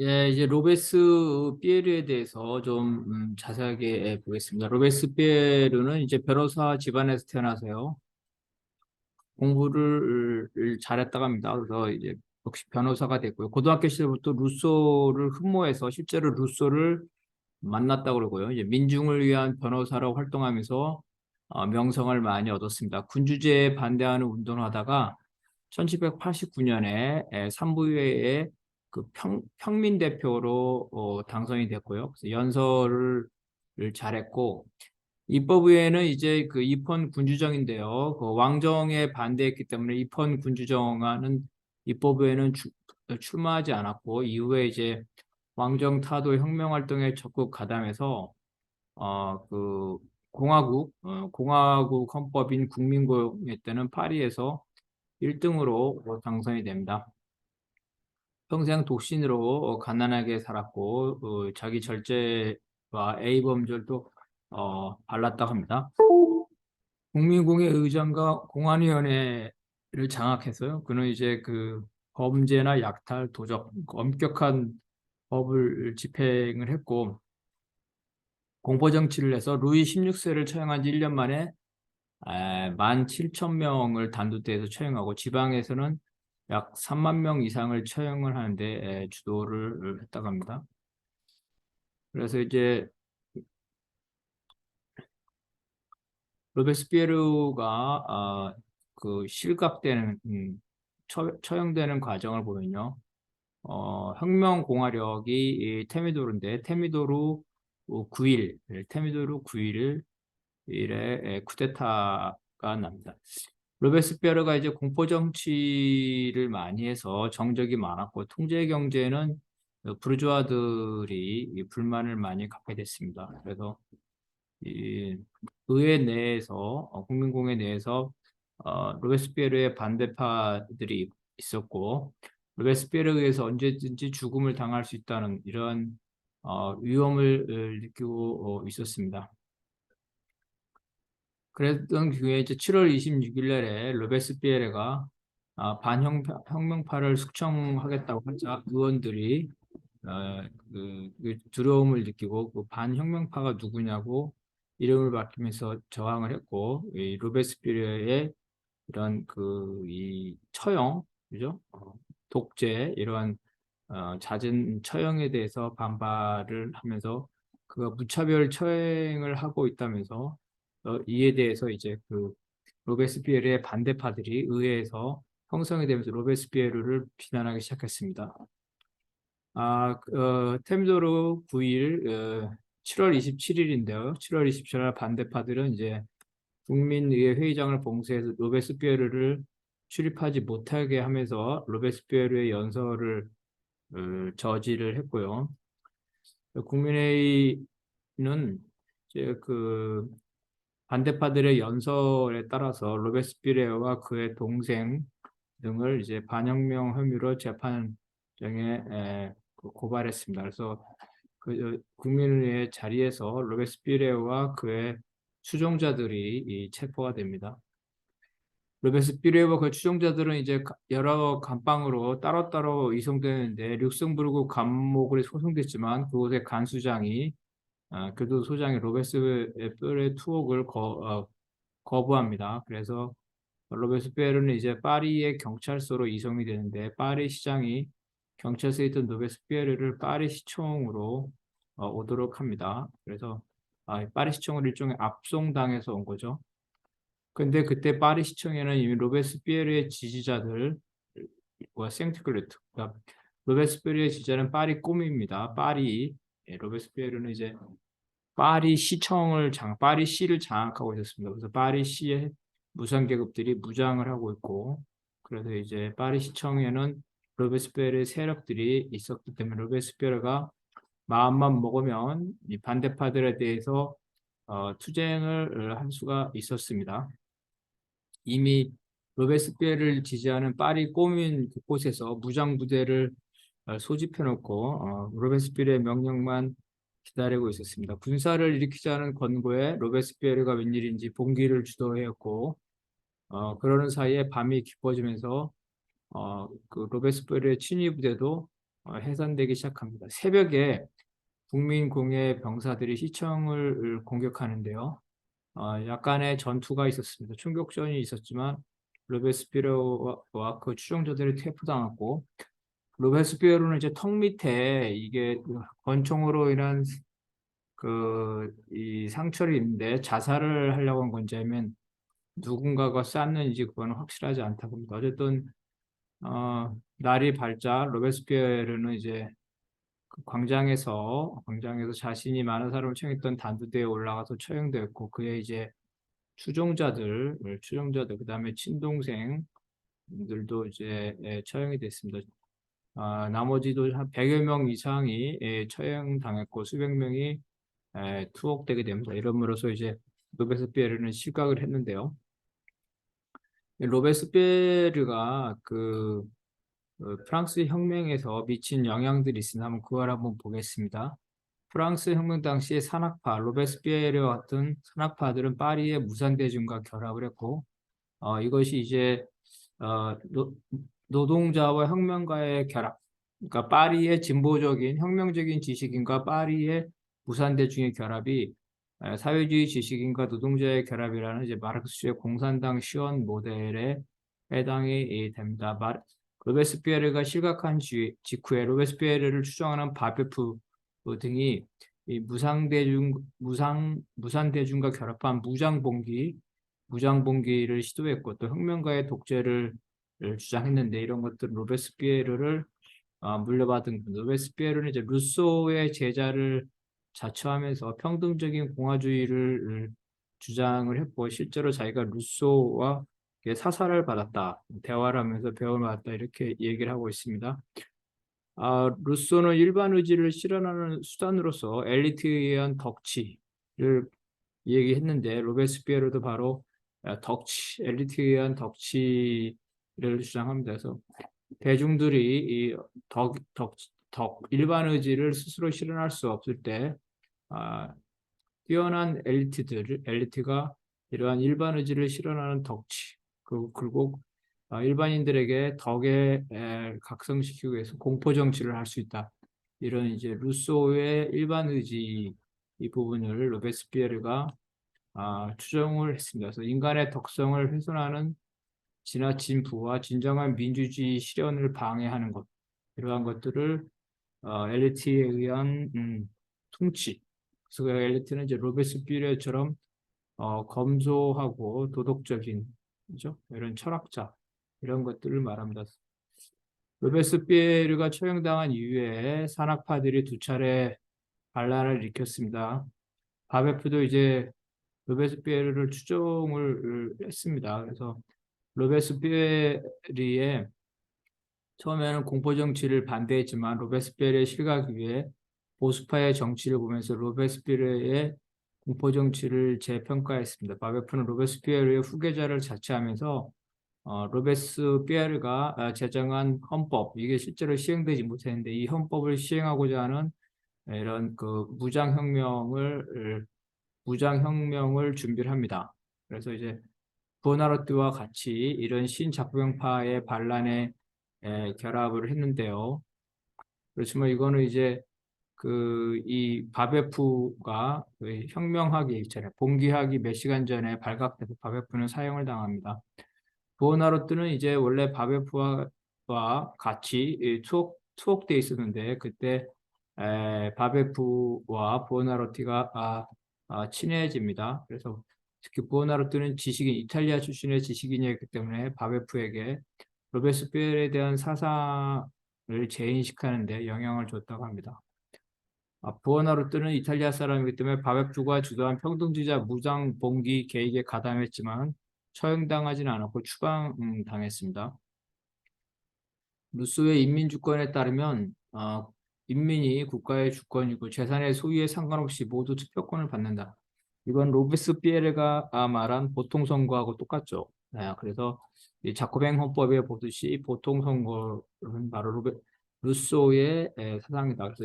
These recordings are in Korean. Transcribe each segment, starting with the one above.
예, 이제 로베스 피에르에 대해서 좀 자세하게 보겠습니다. 로베스 피에르는 이제 변호사 집안에서 태어나서요. 공부를 잘했다고 합니다. 그래서 이제 역시 변호사가 됐고요. 고등학교 시절부터 루소를 흠모해서 실제로 루소를 만났다고 그러고요. 이제 민중을 위한 변호사로 활동하면서 명성을 많이 얻었습니다. 군주제에 반대하는 운동을 하다가 1789년에 삼부회에 그 평민 대표로 당선이 됐고요. 그래서 연설을 잘했고 입법의회는 이제 그 입헌 군주정인데요. 그 왕정에 반대했기 때문에 입헌 군주정안은 입법의회는 출마하지 않았고 이후에 이제 왕정 타도 혁명 활동에 적극 가담해서 그 공화국 헌법인 국민공회 때는 파리에서 1등으로 당선이 됩니다. 평생 독신으로 가난하게 살았고 자기 절제와 A범절도 발랐다고 합니다. 국민공회 의장과 공안위원회를 장악해서요. 그는 이제 그 범죄나 약탈, 도적, 엄격한 법을 집행을 했고 공포 정치를 해서 루이 16세를 처형한 지 1년 만에 17,000명을 단두대에서 처형하고 지방에서는 약 3만 명 이상을 처형을 하는데 주도를 했다고 합니다. 그래서 이제 로베스피에르가 그 실각되는 처형되는 과정을 보면요. 혁명 공화력이 이 테미도르인데 테미도르 9일 테미도르 9일 일에 쿠데타가 납니다. 로베스피에르가 이제 공포 정치를 많이 해서 정적이 많았고 통제 경제는 부르주아들이 이 불만을 많이 갖게 됐습니다. 그래서 이 의회 내에서 국민공회 내에서 로베스피에르의 반대파들이 있었고 로베스피에르에 의해서 언제든지 죽음을 당할 수 있다는 이런 위험을 느끼고 있었습니다. 그랬던 중에 이제 7월 26일 날에 로베스피에르가 반혁명파를 숙청하겠다고 하자 의원들이 그 두려움을 느끼고 그 반혁명파가 누구냐고 이름을 밝히면서 저항을 했고 이 로베스피에르의 이런 그 이 처형, 그죠? 독재 이러한 잦은 처형에 대해서 반발을 하면서 그가 무차별 처형을 하고 있다면서 이에 대해서 이제 그 로베스피에르의 반대파들이 의회에서 형성이 되면서 로베스피에르를 비난하기 시작했습니다. 테미도르 9일 7월 27일인데요. 7월 27일 반대파들은 이제 국민의회 회의장을 봉쇄해서 로베스피에르를 출입하지 못하게 하면서 로베스피에르의 연설을 저지를 했고요. 국민회의는 이제 그 반대파들의 연설에 따라서 로베스피에르와 그의 동생 등을 이제 반혁명 혐의로 재판정에 고발했습니다. 그래서 그 국민의회 자리에서 로베스피에르와 그의 추종자들이 체포가 됩니다. 로베스피에르와 그 추종자들은 이제 여러 감방으로 따로따로 이송되는데 룩셈부르크 감옥으로 소송됐지만 그곳의 간수장이 교도소장이 로베스피에르의 투옥을 거부합니다. 그래서 로베스피에르는 이제 파리의 경찰서로 이송이 되는데 파리 시장이 경찰서에 있던 로베스피에르를 파리 시청으로 오도록 합니다. 그래서 파리 시청으로 일종의 압송당해서 온 거죠. 근데 그때 파리 시청에는 이미 로베스피에르의 지지자들 생트클레트 그러니까 로베스피에르의 지지자는 파리 꼬미입니다. 로베스피에르는 이제 파리시를 장악하고 있었습니다. 그래서 파리시의 무상 계급들이 무장을 하고 있고, 그래서 이제 파리시청에는 로베스피에르의 세력들이 있었기 때문에 로베스피에르가 마음만 먹으면 이 반대파들에 대해서 투쟁을 할 수가 있었습니다. 이미 로베스피에르를 지지하는 파리 꼬민 곳곳에서 무장 부대를 소집해 놓고 로베스피에르의 명령만 기다리고 있었습니다. 군사를 일으키자는 권고에 로베스피에르가 웬일인지 봉기를 주도했고 그러는 사이에 밤이 깊어지면서 그 로베스피에르의 친위 부대도 해산되기 시작합니다. 새벽에 국민공예 병사들이 시청을 공격하는데요. 약간의 전투가 있었습니다. 충격전이 있었지만 로베스피에로와 그 추종자들이 퇴포당했고, 로베스피에로는 이제 턱 밑에 이게 권총으로 인한 이 상처를 입는데 자살을 하려고 한 건지 아니면 누군가가 쐈는지 그건 확실하지 않다고 합니다. 어쨌든 날이 밝자 로베스피에르는 이제 그 광장에서 자신이 많은 사람을 처형했던 단두대에 올라가서 처형되었고, 그의 이제 추종자들 그다음에 친동생들도 이제 처형이 됐습니다. 나머지도 한 100여 명 이상이 처형당했고 수백 명이 투옥되게 됩니다. 이러므로써 이제 로베스피에르는 실각을 했는데요. 로베스피에르가 프랑스 혁명에서 미친 영향들이 있으나 한번 그걸 한번 보겠습니다. 프랑스 혁명 당시의 산악파, 로베스피에르와 같은 산악파들은 파리의 무산대중과 결합을 했고, 이것이 이제 노동자와 혁명가의 결합, 그러니까 파리의 진보적인 혁명적인 지식인과 파리의 무산대중의 결합이 사회주의 지식인과 노동자의 결합이라는 이제 마르크스의 공산당 시원 모델에 해당이 됩니다. 로베스피에르가 실각한 직후에 로베스피에르를 추종하는 바베프 등이 이 무산대중과 결합한 무장봉기를 시도했고 또 혁명가의 독재를 주장했는데, 이런 것들은 로베스피에르를 물려받은 겁니다. 로베스피에르는 이제 루소의 제자를 자처하면서 평등적인 공화주의를 주장을 했고, 실제로 자기가 루소와 사살을 받았다, 대화를 하면서 배움을 받았다, 이렇게 얘기를 하고 있습니다. 루소는 일반 의지를 실현하는 수단으로서 엘리트에 의한 덕치를 얘기했는데, 로베스피에르도 바로 엘리트에 의한 덕치를 주장합니다. 그래서 대중들이 이 일반 의지를 스스로 실현할 수 없을 때 아, 뛰어난 엘리트가 이러한 일반 의지를 실현하는 덕치, 그리고 일반인들에게 각성시키기 위해서 공포 정치를 할 수 있다. 이런 이제 루소의 일반 의지 이 부분을 로베스피에르가 추정을 했습니다. 그래서 인간의 덕성을 훼손하는 지나친 부와 진정한 민주주의 실현을 방해하는 것, 이러한 것들을 엘리트에 의한 통치. 그래서 그 엘리트는 이제 로베스피에르처럼 검소하고 도덕적인, 그죠? 이런 철학자, 이런 것들을 말합니다. 로베스피에르가 처형당한 이후에 산악파들이 두 차례 반란을 일으켰습니다. 바베프도 이제 로베스피에르를 추종을 했습니다. 그래서 로베스피에르의 처음에는 공포 정치를 반대했지만 로베스피에르의 실각 위에 보수파의 정치를 보면서 로베스피에르의 공포 정치를 재평가했습니다. 바베프는 로베스피에르의 후계자를 자처하면서 로베스피에르가 제정한 헌법, 이게 실제로 시행되지 못했는데 이 헌법을 시행하고자 하는 이런 무장혁명을 준비를 합니다. 그래서 이제 부오나로티와 같이 이런 신작병파의 반란에 결합을 했는데요. 그렇지만 이거는 이제 이 바베프가 혁명하기 있잖아요. 봉기하기 몇 시간 전에 발각돼서 바베프는 사형을 당합니다. 부오나로티는 이제 원래 바베프와 같이 투옥돼 있었는데 그때 바베프와 부오나로티가 친해집니다. 그래서 특히 부오나로티는 이탈리아 출신의 지식인이었기 때문에 바베프에게 로베스피에르에 대한 사상을 재인식하는 데 영향을 줬다고 합니다. 부오나로티는 이탈리아 사람이기 때문에 바베프가 주도한 평등주의자 무장봉기 계획에 가담했지만 처형당하지는 않았고 추방당했습니다. 루소의 인민주권에 따르면 인민이 국가의 주권이고 재산의 소유에 상관없이 모두 투표권을 받는다. 이건 로베스피에르가 말한 보통선거하고 똑같죠. 그래서 이 자코뱅 헌법에 보듯이 보통선거는 바로 루소의 사상이다. 그래서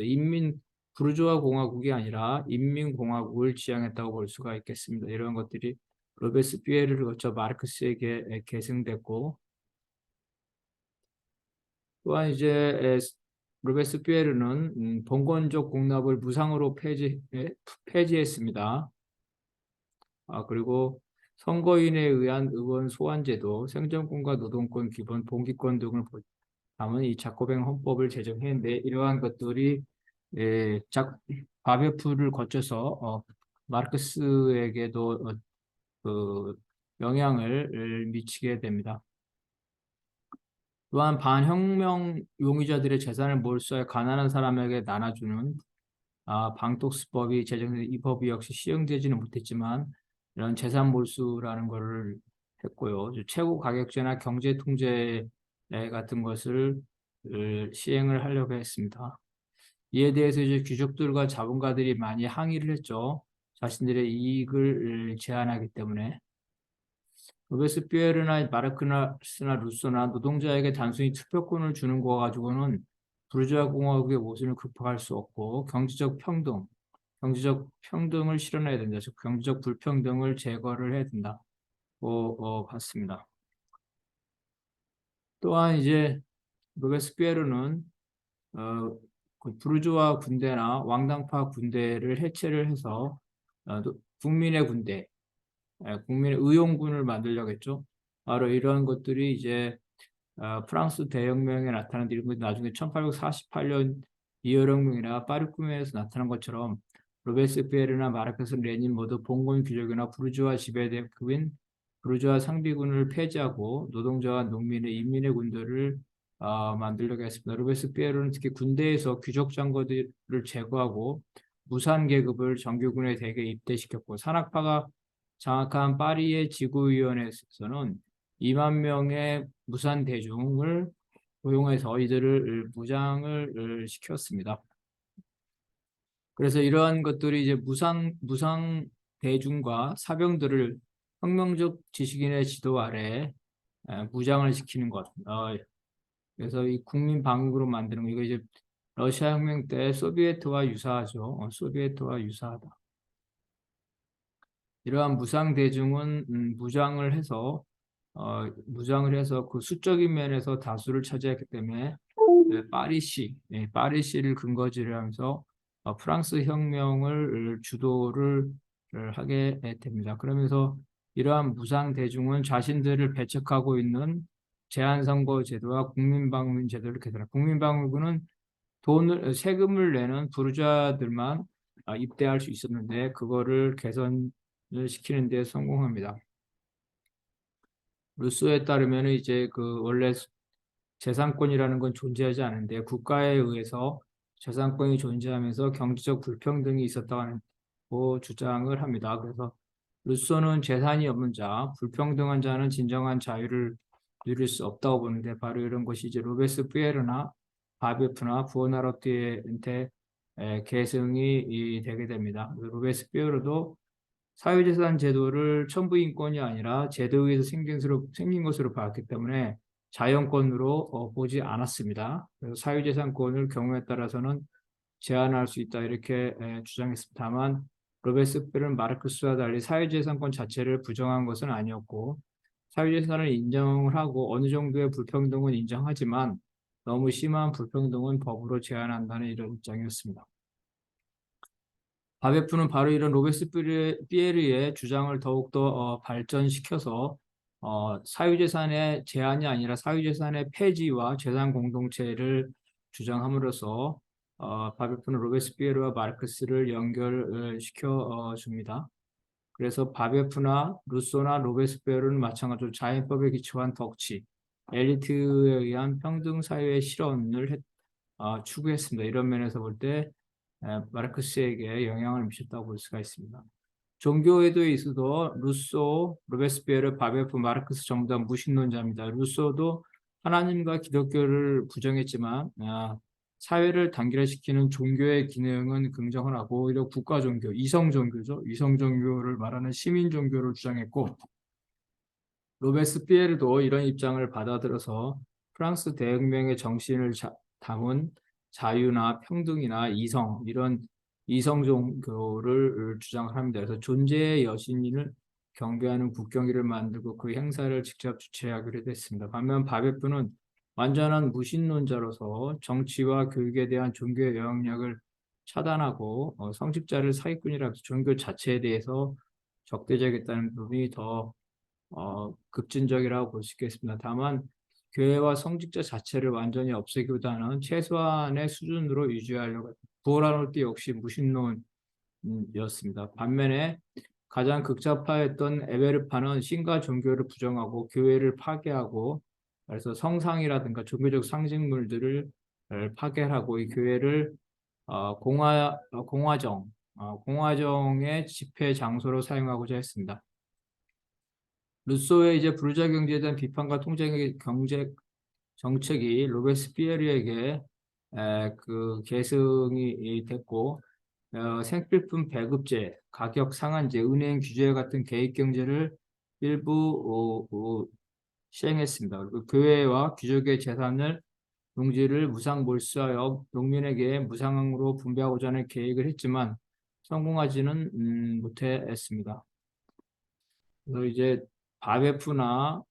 부르주아 공화국이 아니라 인민공화국을 지향했다고 볼 수가 있겠습니다. 이런 것들이 로베스피에르를 거쳐 마르크스에게 계승됐고, 또한 이제 로베스피에르는 봉건적 공납을 무상으로 폐지했습니다. 그리고 선거인에 의한 의원 소환제도, 생존권과 노동권, 기본 동기권 등을 담은 이 자코뱅 헌법을 제정했는데 이러한 것들이 예, 바베프를 거쳐서 마르크스에게도 그 영향을 미치게 됩니다. 또한 반혁명 용의자들의 재산을 몰수해 가난한 사람에게 나눠주는 방독스법이 제정된 이 법이 역시 시행되지는 못했지만 이런 재산 몰수라는 것을 했고요. 최고 가격제나 경제 통제 같은 것을 시행을 하려고 했습니다. 이에 대해서 이제 귀족들과 자본가들이 많이 항의를 했죠. 자신들의 이익을 제한하기 때문에. 로베스피에르나 마르크스나 루소나 노동자에게 단순히 투표권을 주는 거 가지고는 부르주아 공화국의 모순을 극복할 수 없고 경제적 평등을 실현해야 된다. 즉 경제적 불평등을 제거를 해야 된다고 봤습니다. 또한 이제 로베스피에르는 그 부르주아 군대나 왕당파 군대를 해체를 해서 국민의 군대, 국민의 의용군을 만들려고 했죠. 바로 이러한 것들이 이제 프랑스 대혁명에 나타난 이런 것이 나중에 1848년 이여혁명이나 파리혁명에서 나타난 것처럼 로베스피에르나 마르크스, 레닌 모두 봉건 귀족이나 부르주아 지배대국인 부르주아 상비군을 폐지하고 노동자와 농민의 인민의 군대를 만들려고 했습니다. 로베스피에르는 특히 군대에서 귀족 장교들을 제거하고 무산 계급을 정규군에 대개 입대시켰고 산악파가 장악한 파리의 지구위원회에서는 2만 명의 무산 대중을 고용해서 이들을 무장을 시켰습니다. 그래서 이러한 것들이 이제 무상 대중과 사병들을 혁명적 지식인의 지도 아래 무장을 시키는 것. 그래서 이 국민 방위구로 만드는 거 이거 이제 러시아 혁명 때 소비에트와 유사하죠. 소비에트와 유사하다. 이러한 무상 대중은 무장을 해서 그 수적인 면에서 다수를 차지했기 때문에 파리시를 근거지를 하면서 프랑스 혁명을 주도를 하게 됩니다. 그러면서 이러한 무상 대중은 자신들을 배척하고 있는 제한선거제도와 국민방문제도를 개설합니다. 국민방문은 세금을 내는 부르주아들만 입대할 수 있었는데 그거를 개선을 시키는 데 성공합니다. 루소에 따르면 이제 그 원래 재산권이라는 건 존재하지 않은데 국가에 의해서 재산권이 존재하면서 경제적 불평등이 있었다고 주장을 합니다. 그래서 루소는 재산이 없는 자, 불평등한 자는 진정한 자유를 누릴 수 없다고 보는데 바로 이런 것이 이제 로베스피에르나 바베프나 부오나로티한테 계승이 되게 됩니다. 로베스피에르도 사유재산 제도를 천부인권이 아니라 제도에 의해서 생긴 것으로 봤기 때문에 자연권으로 보지 않았습니다. 그래서 사유재산권을 경우에 따라서는 제한할 수 있다 이렇게 주장했습니다. 다만 로베스피에르는 마르크스와 달리 사유재산권 자체를 부정한 것은 아니었고 사유재산을 인정을 하고 어느 정도의 불평등은 인정하지만 너무 심한 불평등은 법으로 제한한다는 이런 입장이었습니다. 바베프는 바로 이런 로베스피에르의 주장을 더욱더 발전시켜서 사유재산의 제한이 아니라 사유재산의 폐지와 재산 공동체를 주장함으로써 바베프는 로베스피에르와 마르크스를 연결시켜 줍니다. 그래서 바베프나 루소나 로베스피에르는 마찬가지로 자연법에 기초한 덕치, 엘리트에 의한 평등 사회의 실현을 추구했습니다. 이런 면에서 볼때 마르크스에게 영향을 미쳤다고 볼 수가 있습니다. 종교에도 있어도 루소, 로베스피에르, 바베프, 마르크스 전부 다 무신론자입니다. 루소도 하나님과 기독교를 부정했지만 사회를 단결시키는 종교의 기능은 긍정을 하고 오히려 국가 종교, 이성 종교죠. 이성 종교를 말하는 시민 종교를 주장했고 로베스피에르도 이런 입장을 받아들여서 프랑스 대혁명의 정신을 담은 자유나 평등이나 이런 이성 종교를 주장을 합니다. 그래서 존재의 여신을 경배하는 국경일을 만들고 그 행사를 직접 주최하기로 됐습니다. 반면 바베프는 완전한 무신론자로서 정치와 교육에 대한 종교의 영향력을 차단하고 성직자를 사기꾼이라서 종교 자체에 대해서 적대적이었다는 부분이 더 급진적이라고 볼 수 있겠습니다. 다만 교회와 성직자 자체를 완전히 없애기보다는 최소한의 수준으로 유지하려고 부활하는 때 역시 무신론이었습니다. 반면에 가장 극좌파였던 에베르파는 신과 종교를 부정하고 교회를 파괴하고 그래서 성상이라든가 종교적 상징물들을 파괴하고 이 교회를 공화정의 집회 장소로 사용하고자 했습니다. 루소의 이제 부르주아 경제에 대한 비판과 통제 경제 정책이 로베스피에르에게 그 계승이 됐고 생필품 배급제, 가격 상한제, 은행 규제 같은 개입 경제를 일부 시행했습니다. 그리고 교회와 귀족의 재산을 농지를 무상 몰수하여 농민에게 무상으로 분배하고자 하는 계획을 했지만 성공하지는 못했습니다. 그래서 이제 바베프나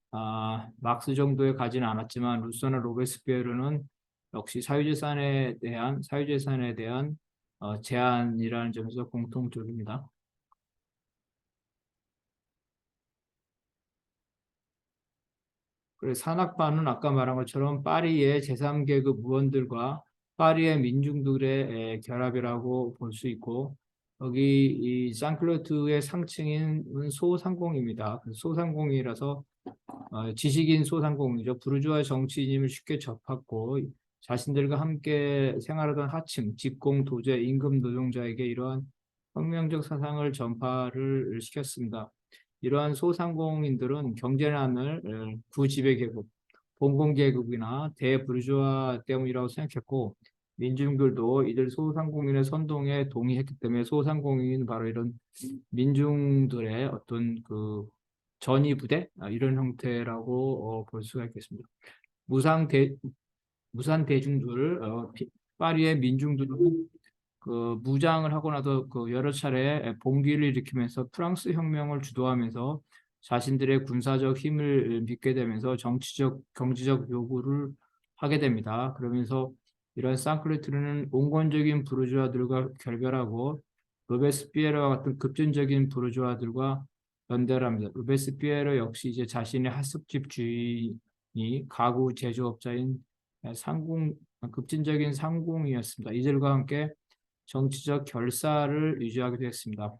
막스 정도에 가지는 않았지만 루소나 로베스피에르는 역시 사유재산에 대한 제한이라는 점에서 공통적입니다. 그래서 산악반은 아까 말한 것처럼 파리의 제3계급 무원들과 파리의 민중들의 결합이라고 볼 수 있고 여기 이 상클로트의 상층인 소상공입니다. 소상공이라서 지식인 소상공이죠. 부르주아 정치인임을 쉽게 접했고 자신들과 함께 생활하던 하층, 직공, 도제, 임금 노동자에게 이러한 혁명적 사상을 전파를 시켰습니다. 이러한 소상공인들은 경제난을 구지배계급, 봉건계급이나 대부르주아 때문이라고 생각했고 민중들도 이들 소상공인의 선동에 동의했기 때문에 소상공인은 바로 이런 민중들의 어떤 그 전위 부대 이런 형태라고 볼 수가 있겠습니다. 무상 대 무산 대중들 파리의 민중들은 그 무장을 하고 나서 그 여러 차례 봉기를 일으키면서 프랑스 혁명을 주도하면서 자신들의 군사적 힘을 믿게 되면서 정치적 경제적 요구를 하게 됩니다. 그러면서 이런 상클레트르는 온건적인 부르주아들과 결별하고 로베스피에르와 같은 급진적인 부르주아들과 연대를 합니다. 로베스피에르 역시 이제 자신의 하숙집 주인이 가구 제조업자인 급진적인 상공이었습니다. 이들과 함께 정치적 결사를 유지하게 되었습니다.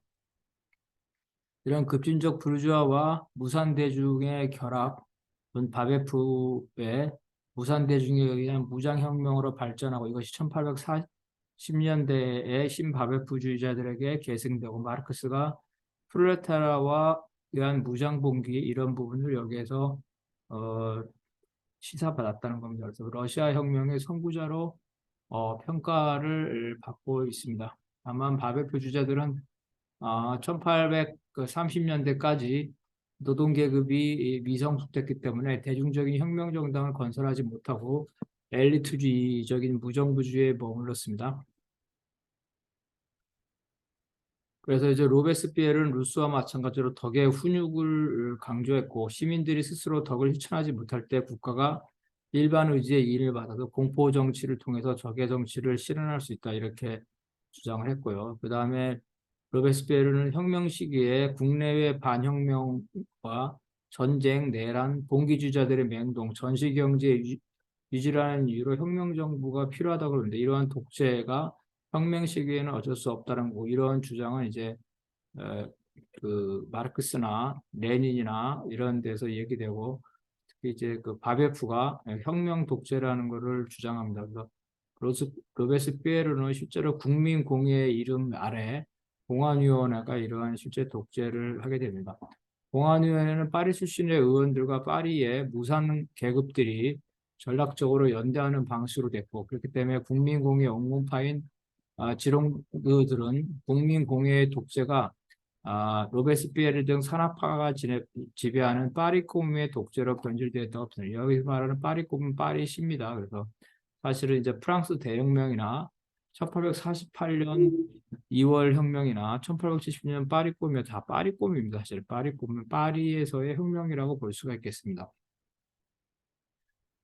이런 급진적 부르주아와 무산대중의 결합은 바베프의 무산대중에 의한 무장혁명으로 발전하고 이것이 1840년대의 신바베프주의자들에게 계승되고 마르크스가 프롤레타리아와 의한 무장봉기 이런 부분을 여기에서 어, 시사받았다는 겁니다. 그래서 러시아 혁명의 선구자로 평가를 받고 있습니다. 다만 바베프 주자들은 1830년대까지 노동계급이 미성숙됐기 때문에 대중적인 혁명정당을 건설하지 못하고 엘리트주의적인 무정부주의에 머물렀습니다. 그래서 이제 로베스피에르는 루소와 마찬가지로 덕의 훈육을 강조했고 시민들이 스스로 덕을 실천하지 못할 때 국가가 일반 의지의 이인을 받아서 공포 정치를 통해서 적의 정치를 실현할 수 있다 이렇게 주장을 했고요. 그 다음에 로베스피에르는 혁명 시기에 국내외 반혁명과 전쟁, 내란, 봉기주의자들의 맹동, 전시경제 유지라는 이유로 혁명 정부가 필요하다고 그러는데 이러한 독재가 혁명 시기에는 어쩔 수 없다는 거 이런 주장은 이제 어, 그 마르크스나 레닌이나 이런 데서 얘기되고 특히 이제 그 바베프가 혁명 독재라는 것을 주장합니다. 그래서 로베스피에르는 실제로 국민공예의 이름 아래 공안위원회가 이러한 실제 독재를 하게 됩니다. 공안위원회는 파리 출신의 의원들과 파리의 무산 계급들이 전략적으로 연대하는 방식으로 됐고 그렇기 때문에 국민공예 옹공파인 지롱들은 국민공예의 독재가 로베스피에르 등 산악파가 지배하는 파리 코뮌의 독재로 변질되었다고 봅니다. 여기서 말하는 파리 코뮌 파리시입니다. 그래서 사실은 이제 프랑스 대혁명이나 1848년 2월 혁명이나 1870년 파리 꼬미 다 파리 꼬미입니다. 사실 파리 꼬미 파리에서의 혁명이라고 볼 수가 있겠습니다.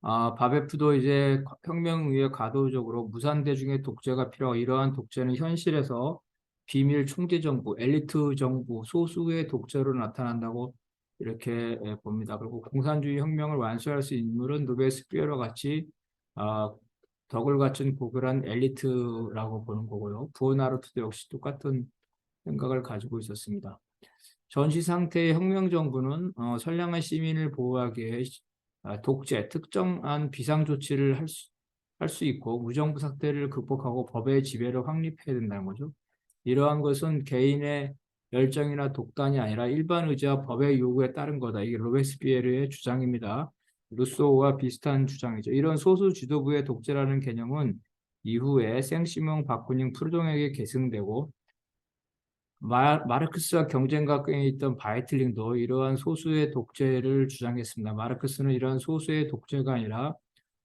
바베프도 이제 혁명 위에 가도적으로 무산대중의 독재가 필요하고 이러한 독재는 현실에서 비밀 총재 정부, 엘리트 정부, 소수의 독재로 나타난다고 이렇게 봅니다. 그리고 공산주의 혁명을 완수할 수 있는 인물은 로베스피에러와 같이 아, 덕을 갖춘 고결한 엘리트라고 보는 거고요. 부오나르투도 역시 똑같은 생각을 가지고 있었습니다. 전시 상태의 혁명 정부는 선량한 시민을 보호하기 위해 독재, 특정한 비상 조치를 할 수 있고 무정부 사태를 극복하고 법의 지배를 확립해야 된다는 거죠. 이러한 것은 개인의 열정이나 독단이 아니라 일반 의지와 법의 요구에 따른 거다. 이게 로베스피에르의 주장입니다. 루소우와 비슷한 주장이죠. 이런 소수 지도부의 독재라는 개념은 이후에 생시몽 바쿠닝 프르동에게 계승되고 마르크스와 경쟁 관계에 있던 바이틀링도 이러한 소수의 독재를 주장했습니다. 마르크스는 이러한 소수의 독재가 아니라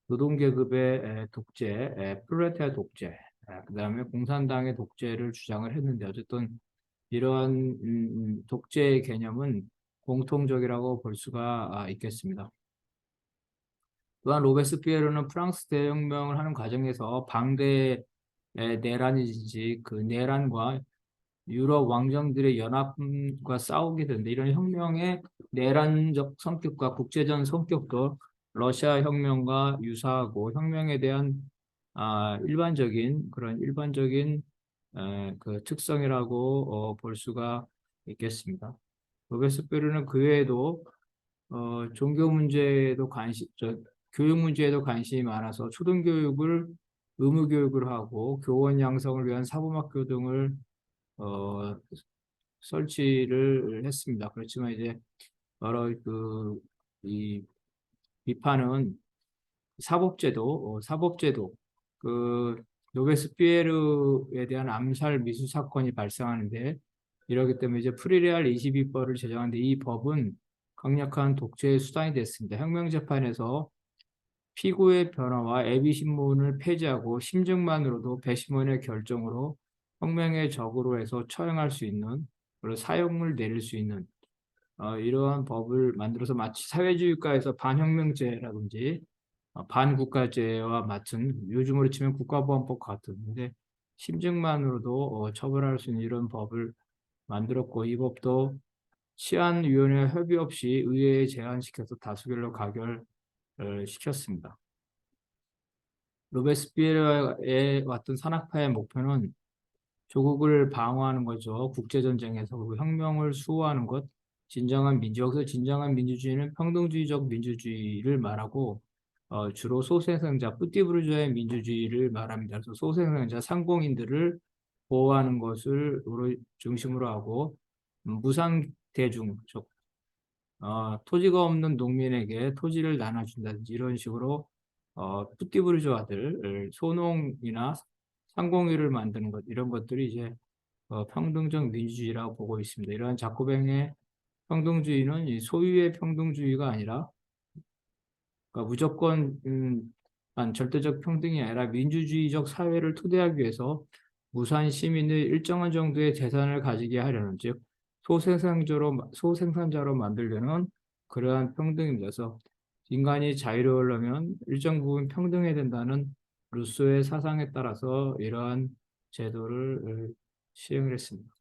노동계급의 독재, 프롤레타리아 독재, 그다음에 공산당의 독재를 주장을 했는데 어쨌든 이러한 독재의 개념은 공통적이라고 볼 수가 있겠습니다. 또한 로베스피에르는 프랑스 대혁명을 하는 과정에서 방대의 내란이지 그 내란과 유럽 왕정들의 연합과 싸우게 되는데 이런 혁명의 내란적 성격과 국제전 성격도 러시아 혁명과 유사하고 혁명에 대한 일반적인 그 특성이라고 볼 수가 있겠습니다. 로베스피에르는 그 외에도 종교 문제에도 교육 문제에도 관심이 많아서 초등교육을 의무 교육을 하고 교원 양성을 위한 사범학교 등을 어, 설치를 했습니다. 그렇지만 이제 여러 이 비판은 사법제도 그 노베스피에르에 대한 암살 미수 사건이 발생하는데 이러기 때문에 이제 프리레알 22법을 제정하는데 이 법은 강력한 독재의 수단이 됐습니다. 혁명재판에서 피고의 변호와 애비 신문을 폐지하고 심증만으로도 배심원의 결정으로 혁명의 적으로 해서 처형할 수 있는 그리고 사형을 내릴 수 있는 이러한 법을 만들어서 마치 사회주의국가에서 반혁명제라든지 반국가제와 같은 요즘으로 치면 국가보안법 같은데 심증만으로도 처벌할 수 있는 이런 법을 만들었고 이 법도 치안위원회 협의 없이 의회에 제안시켜서 다수결로 가결 시켰습니다. 로베스피에르의 왔던 산악파의 목표는 조국을 방어하는 거죠. 국제전쟁에서 그리고 혁명을 수호하는 것, 진정한 여기서 진정한 민주주의는 평등주의적 민주주의를 말하고 주로 소생성자, 뿌띠부르주아의 민주주의를 말합니다. 그래서 소생성자, 상공인들을 보호하는 것을 중심으로 하고 무상대중, 즉 토지가 없는 농민에게 토지를 나눠준다든지 이런 식으로 뿌띠부르주아들, 소농이나 상공의를 만드는 것 이런 것들이 이제 평등적 민주주의라고 보고 있습니다. 이러한 자코뱅의 평등주의는 이 소유의 평등주의가 아니라 그러니까 무조건 절대적 평등이 아니라 민주주의적 사회를 토대하기 위해서 무산 시민의 일정한 정도의 재산을 가지게 하려는 즉 소생산자로 만들려는 그러한 평등입니다. 그래서 인간이 자유로우려면 일정 부분 평등해야 된다는 루소의 사상에 따라서 이러한 제도를 시행을 했습니다.